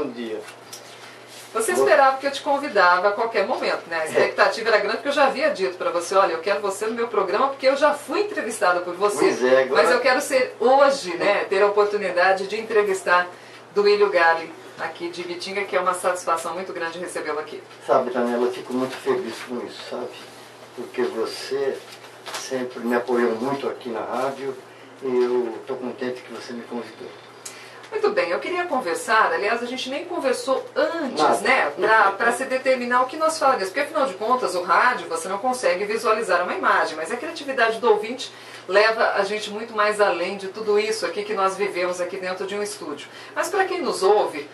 bom dia. Você esperava que eu te convidava a qualquer momento, né? A expectativa era grande, porque eu já havia dito para você, olha, eu quero você no meu programa, porque eu já fui entrevistada por você, pois é, agora... mas eu quero ser hoje, né, ter a oportunidade de entrevistar Duílio Galli, aqui de Ibitinga, que é uma satisfação muito grande recebê-lo aqui. Sabe, Daniela, eu fico muito feliz com isso, sabe? Porque você sempre me apoiou muito aqui na rádio e eu estou contente que você me convidou. Muito bem, eu queria conversar, aliás, a gente nem conversou antes, Nada. né, para se determinar o que nós falaremos, porque afinal de contas o rádio você não consegue visualizar uma imagem, mas a criatividade do ouvinte leva a gente muito mais além de tudo isso aqui que nós vivemos aqui dentro de um estúdio. Mas para quem nos ouve,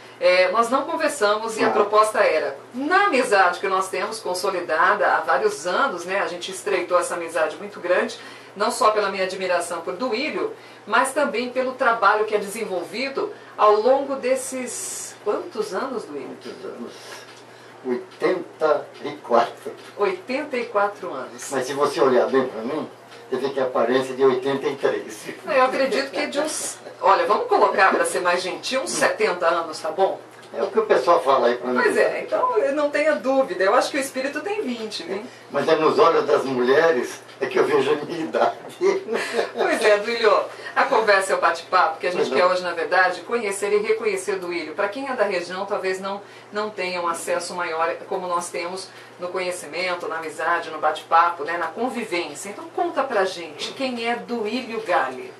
nós não conversamos e a proposta era, na amizade que nós temos consolidada há vários anos, né, a gente estreitou essa amizade muito grande, não só pela minha admiração por Duílio, mas também pelo trabalho que é desenvolvido ao longo desses... Quantos anos, Duílio? Muitos anos. 84. 84 anos. Mas se você olhar bem para mim, você vê que a aparência é de 83. Eu acredito que de uns... Olha, vamos colocar, para ser mais gentil, uns 70 anos, tá bom? É o que o pessoal fala aí para mim. Pois é, então não tenha dúvida. Eu acho que o espírito tem 20, né? Mas é nos olhos das mulheres é que eu vejo a minha idade. Pois é, Duílio, a conversa é o bate-papo, que a gente quer hoje, na verdade, conhecer e reconhecer Duílio. Para quem é da região, talvez não tenha um acesso maior como nós temos no conhecimento, na amizade, no bate-papo, né, na convivência. Então conta pra gente, quem é Duílio Galli?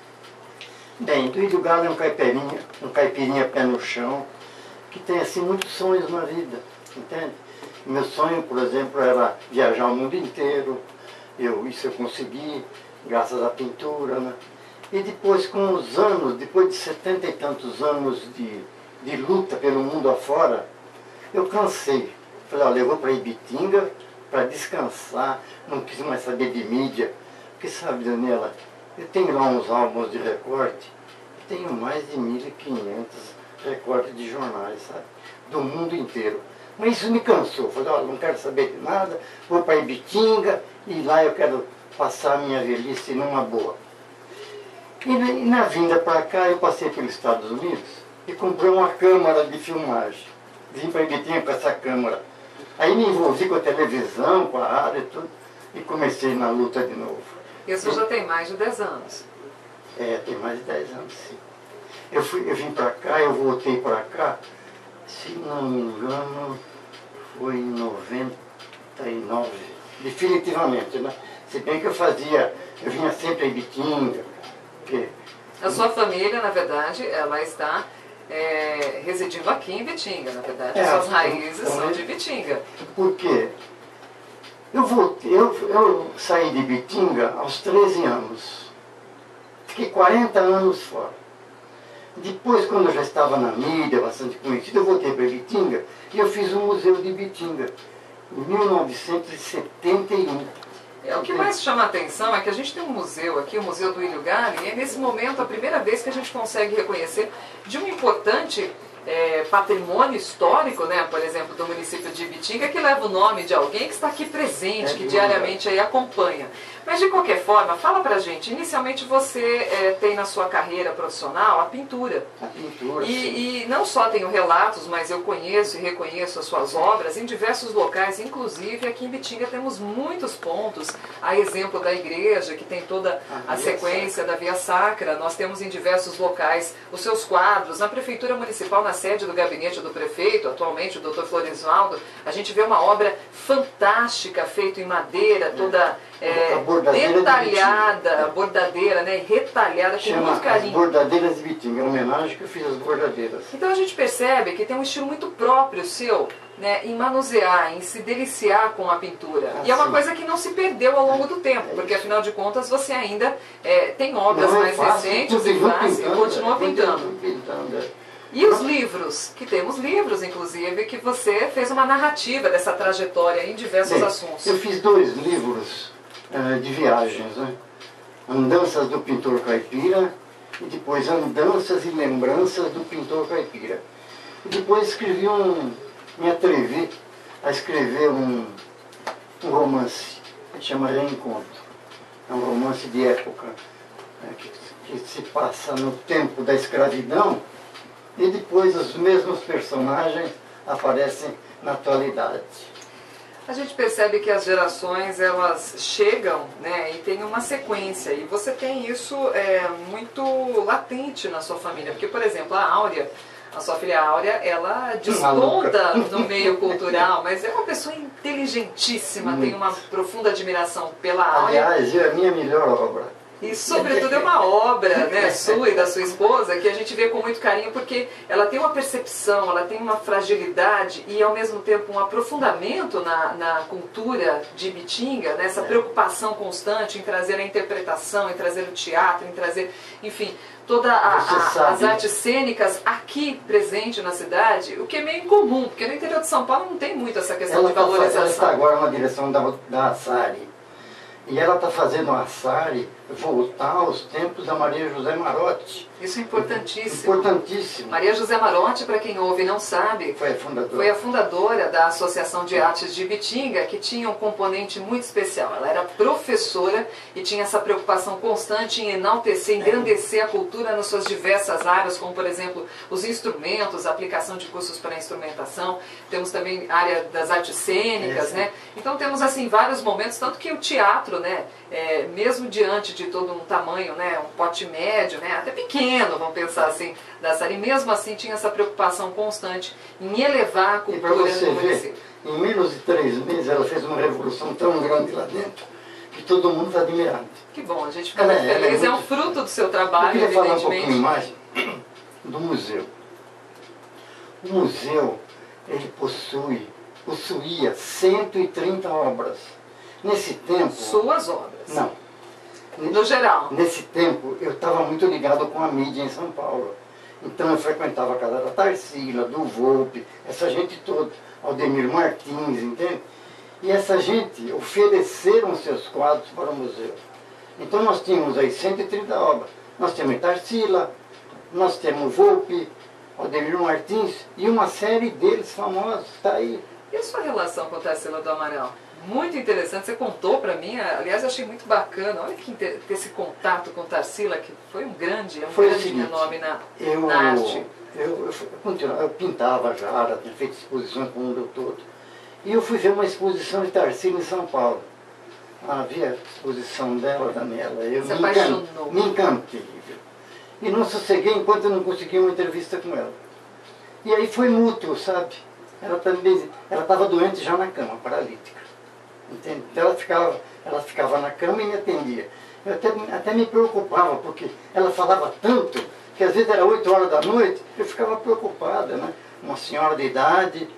Bem, Duílio Galli é um caipirinha pé no chão, que tem assim muitos sonhos na vida, entende? Meu sonho, por exemplo, era viajar o mundo inteiro. Isso eu consegui, graças à pintura, né? E depois, com os anos, depois de 70 e tantos anos de luta pelo mundo afora, eu cansei. Falei, olha, eu vou para Ibitinga para descansar, não quis mais saber de mídia. Porque sabe, Daniela, eu tenho lá uns álbuns de recorte, tenho mais de 1.500 recortes de jornais, sabe? Do mundo inteiro. Mas isso me cansou. Falei, olha, não quero saber de nada, vou para Ibitinga e lá eu quero passar a minha velhice numa boa. E na vinda para cá eu passei pelos Estados Unidos e comprei uma câmera de filmagem. Vim para Ibitinga com essa câmera. Aí me envolvi com a televisão, com a rádio e tudo, e comecei na luta de novo. Isso já tem mais de 10 anos. Tem mais de 10 anos, sim. Eu vim para cá, eu voltei para cá, se não me engano, foi em 99, definitivamente, né? Se bem que eu vinha sempre a Ibitinga. A sua família, na verdade, ela está residindo aqui em Ibitinga, na verdade. Suas raízes são de Ibitinga. Por quê? Eu saí de Ibitinga aos 13 anos. Fiquei 40 anos fora. Depois, quando eu já estava na mídia, bastante conhecido, eu voltei para Ibitinga e eu fiz um museu de Ibitinga, em 1971. O que mais chama a atenção é que a gente tem um museu aqui, o Museu Duílio Galli, e é nesse momento a primeira vez que a gente consegue reconhecer de um importante patrimônio histórico, né, por exemplo, do município de Ibitinga, que leva o nome de alguém que está aqui presente, que diariamente aí acompanha. Mas de qualquer forma, fala pra gente, inicialmente você tem na sua carreira profissional a pintura. A pintura, e não só tenho relatos, mas eu conheço e reconheço as suas obras em diversos locais, inclusive aqui em Ibitinga temos muitos pontos, a exemplo da igreja, que tem toda a sequência da Via Sacra, nós temos em diversos locais os seus quadros, na Prefeitura Municipal, na sede do gabinete do prefeito, atualmente o Dr. Floresvaldo, a gente vê uma obra fantástica, feita em madeira, toda detalhada, bordadeira, né, retalhada com muito carinho. As bordadeiras de Ibitinga, em homenagem que eu fiz as bordadeiras. Então a gente percebe que tem um estilo muito próprio seu, né, em manusear, em se deliciar com a pintura. E é uma coisa que não se perdeu ao longo do tempo, porque afinal de contas você ainda tem obras mais recentes e continua pintando. E os livros, que temos livros, inclusive, que você fez uma narrativa dessa trajetória em diversos assuntos. Eu fiz 2 livros de viagens, né? Andanças do Pintor Caipira e depois Andanças e Lembranças do Pintor Caipira. E depois me atrevi a escrever um romance que chama Reencontro. É um romance de época que se passa no tempo da escravidão e depois os mesmos personagens aparecem na atualidade. A gente percebe que as gerações, elas chegam, né, e tem uma sequência, e você tem isso muito latente na sua família, porque, por exemplo, a Áurea, a sua filha Áurea, ela desponta no meio cultural, mas é uma pessoa inteligentíssima, tem uma profunda admiração pela Áurea. Aliás, é a minha melhor obra. E, sobretudo, é uma obra, né, sua e da sua esposa, que a gente vê com muito carinho, porque ela tem uma percepção, ela tem uma fragilidade e, ao mesmo tempo, um aprofundamento na cultura de Ibitinga, né, essa preocupação constante em trazer a interpretação, em trazer o teatro, em trazer, enfim, todas as artes cênicas aqui presente na cidade, o que é meio incomum, porque no interior de São Paulo não tem muito essa questão de valorização. Ela está agora na direção da Assari. E ela está fazendo a Assari voltar aos tempos da Maria José Marotti. Isso é importantíssimo. Importantíssimo. Maria José Marotti, para quem ouve e não sabe, foi a fundadora da Associação de Artes de Ibitinga, que tinha um componente muito especial. Ela era professora e tinha essa preocupação constante em enaltecer, engrandecer a cultura nas suas diversas áreas, como, por exemplo, os instrumentos, a aplicação de cursos para instrumentação. Temos também a área das artes cênicas, né? Então temos, assim, vários momentos, tanto que o teatro, né, mesmo diante de todo um tamanho, né, um pote médio, né, até pequeno, vamos pensar assim, da Assari, mesmo assim tinha essa preocupação constante em elevar a cultura do município. Em menos de 3 meses ela fez uma revolução tão grande lá dentro que todo mundo está admirando. Que bom, a gente fica muito feliz, é um fruto do seu trabalho, eu queria falar um evidentemente. pouquinho mais do museu. O museu, ele possuía 130 obras. Nesse tempo... Suas obras? Não. No geral? Nesse tempo, eu estava muito ligado com a mídia em São Paulo. Então eu frequentava a casa da Tarsila, do Volpe, essa gente toda, Aldemir Martins, entende? E essa gente ofereceram seus quadros para o museu. Então nós tínhamos aí 130 obras. Nós temos Tarsila, nós temos Volpe, Aldemir Martins e uma série deles famosos, está aí. E a sua relação com a Tarsila do Amaral? Muito interessante, você contou para mim, aliás, eu achei muito bacana, olha que ter esse contato com Tarsila, que foi um grande nome na arte. Eu pintava já, tinha feito exposições para o mundo todo. E eu fui ver uma exposição de Tarsila em São Paulo. Havia exposição dela, Daniela, eu me encantei. E não sosseguei enquanto eu não consegui uma entrevista com ela. E aí foi mútuo, sabe? Ela estava doente já na cama, paralítica. Entende? Então ela ficava na cama e me atendia. Eu até me preocupava, porque ela falava tanto, que às vezes era 8 horas da noite, eu ficava preocupada, né? Uma senhora de idade,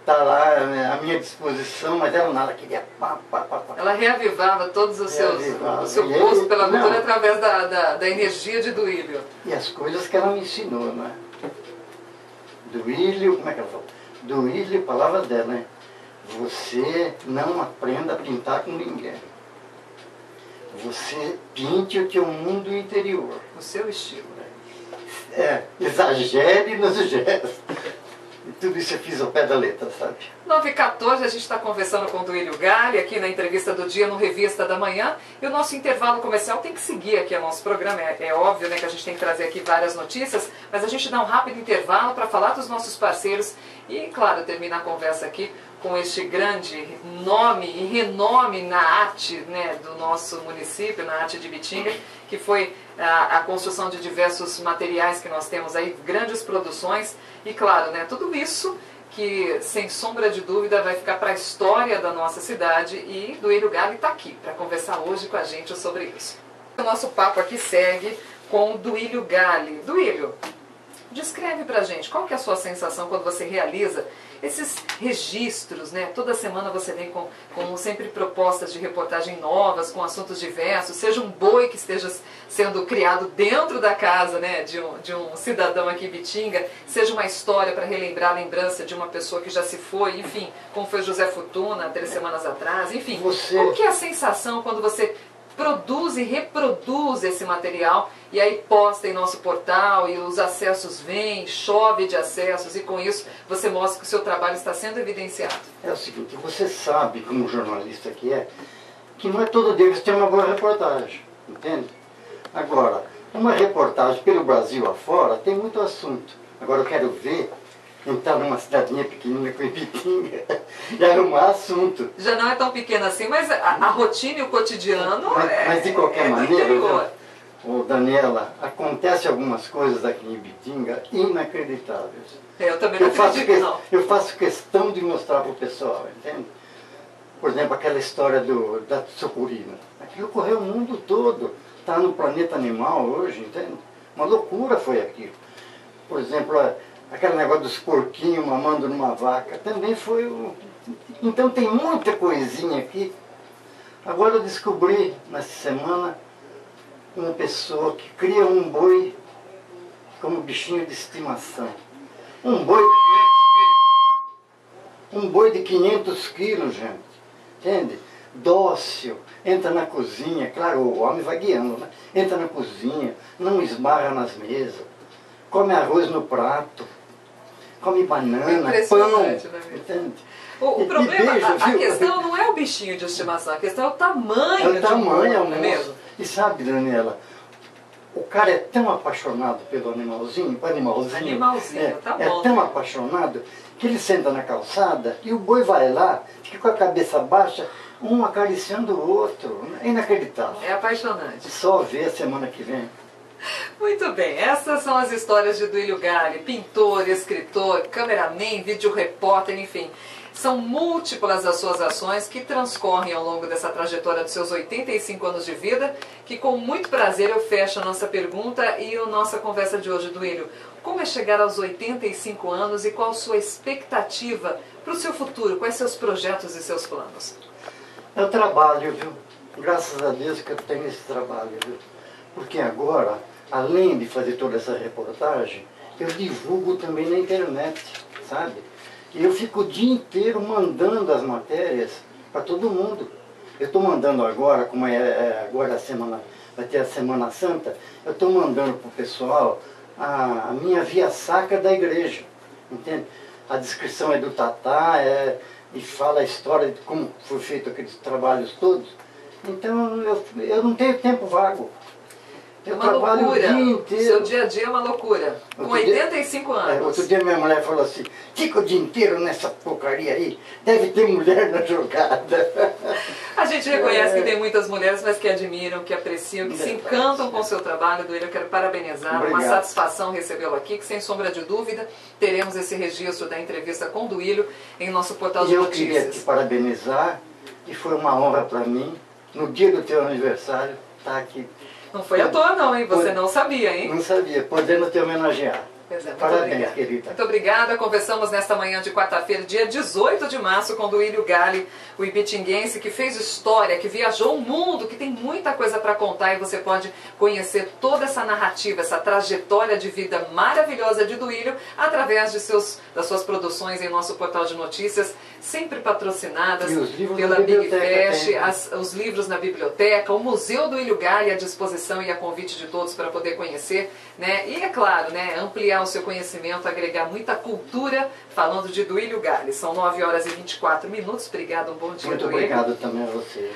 está lá à minha disposição, mas ela nada, queria pá. Ela reavivava todos o seu gosto pela cultura através da energia de Duílio. E as coisas que ela me ensinou, né? Duílio, como é que ela falou? Duílio, palavra dela, né? Você não aprenda a pintar com ninguém. Você pinte o teu mundo interior. O seu estilo. Exagere nos gestos. E tudo isso eu fiz ao pé da letra, sabe? 9h14, a gente está conversando com o Duílio Galli, aqui na entrevista do dia no Revista da Manhã. E o nosso intervalo comercial tem que seguir aqui o nosso programa. É óbvio, né, que a gente tem que trazer aqui várias notícias, mas a gente dá um rápido intervalo para falar dos nossos parceiros e, claro, terminar a conversa aqui com este grande nome e renome na arte, né, do nosso município, na arte de Ibitinga, que foi a construção de diversos materiais que nós temos aí, grandes produções, e claro, né, tudo isso que, sem sombra de dúvida, vai ficar para a história da nossa cidade, e Duílio Galli está aqui para conversar hoje com a gente sobre isso. O nosso papo aqui segue com o Duílio Galli. Duílio, descreve pra gente qual que é a sua sensação quando você realiza esses registros, né? Toda semana você vem com sempre propostas de reportagem novas, com assuntos diversos, seja um boi que esteja sendo criado dentro da casa, né, de um cidadão aqui em Ibitinga, seja uma história para relembrar a lembrança de uma pessoa que já se foi, enfim, como foi José Fortuna 3 semanas atrás, enfim. Qual que é a sensação quando você produz e reproduz esse material e aí posta em nosso portal e os acessos vêm, chove de acessos e com isso você mostra que o seu trabalho está sendo evidenciado? É o seguinte, você sabe, como jornalista que não é todo dia que você tem uma boa reportagem, entende? Agora, uma reportagem pelo Brasil afora tem muito assunto. Agora eu quero ver entrar numa cidadinha pequenina com Ibitinga e arrumar assunto. Já não é tão pequena assim, mas a rotina e o cotidiano Mas de qualquer do maneira, interior. ô Daniela, acontece algumas coisas aqui em Ibitinga inacreditáveis. Eu também não acredito, não. Eu faço questão de mostrar para o pessoal, entende? Por exemplo, aquela história da sucurina. Aquilo correu o mundo todo. Está no planeta animal hoje, entende? Uma loucura foi aquilo. Por exemplo, aquele negócio dos porquinhos mamando numa vaca. Também foi o... Então tem muita coisinha aqui. Agora eu descobri, nessa semana, uma pessoa que cria um boi como bichinho de estimação. Um boi de 500 quilos, gente. Entende? Dócil, entra na cozinha, claro, o homem vai guiando, né? Entra na cozinha, não esbarra nas mesas, come arroz no prato, come banana, pão, entende? O problema, beija, a questão não é o bichinho de estimação, a questão é o tamanho. É o tamanho, não é mesmo? E sabe, Daniela, o cara é tão apaixonado pelo animalzinho, tá bom. É tão apaixonado que ele senta na calçada e o boi vai lá, fica com a cabeça baixa, um acariciando o outro. É inacreditável. É apaixonante. Só ver a semana que vem. Muito bem, essas são as histórias de Duílio Galli, pintor, escritor, cameraman, videorepórter, enfim. São múltiplas as suas ações que transcorrem ao longo dessa trajetória dos seus 85 anos de vida, que com muito prazer eu fecho a nossa pergunta e a nossa conversa de hoje, Duílio. Como é chegar aos 85 anos e qual a sua expectativa para o seu futuro? Quais seus projetos e seus planos? Eu trabalho, viu? Graças a Deus que eu tenho esse trabalho, viu? Porque agora, além de fazer toda essa reportagem, eu divulgo também na internet, sabe? E eu fico o dia inteiro mandando as matérias para todo mundo. Eu estou mandando agora, como agora vai ter a Semana Santa, eu estou mandando para o pessoal a minha via sacra da igreja, entende? A descrição é do Tatá, e fala a história de como foi feito aqueles trabalhos todos. Então eu não tenho tempo vago. É uma loucura. O dia inteiro. Seu dia a dia é uma loucura. Com 85 anos. Outro dia minha mulher falou assim, fica o dia inteiro nessa porcaria aí, deve ter mulher na jogada. A gente reconhece que tem muitas mulheres, mas que admiram, que apreciam, que se encantam com o seu trabalho, Duílio. Eu quero parabenizar. Obrigado. Uma satisfação recebê-lo aqui, que sem sombra de dúvida teremos esse registro da entrevista com o Duílio em nosso portal de notícias. Eu queria te parabenizar, e foi uma honra para mim, no dia do teu aniversário, estar aqui. Não foi à toa não, hein? Você não sabia, hein? Não sabia, podendo te homenagear. Pois é, Parabéns, obrigada. querida. Muito obrigada. Conversamos nesta manhã de quarta-feira, dia 18 de março, com Duílio Galli, o ibitinguense que fez história, que viajou o mundo, que tem muita coisa para contar e você pode conhecer toda essa narrativa, essa trajetória de vida maravilhosa de Duílio através das suas produções em nosso portal de notícias, sempre patrocinadas pela Big Fest, os livros na biblioteca, o Museu Duílio Galli à disposição e a convite de todos para poder conhecer, né? E é claro, né, ampliar o seu conhecimento, agregar muita cultura, falando de Duílio Galli. São 9 horas e 24 minutos. Obrigado, um bom dia, Muito Duílio. obrigado também a você.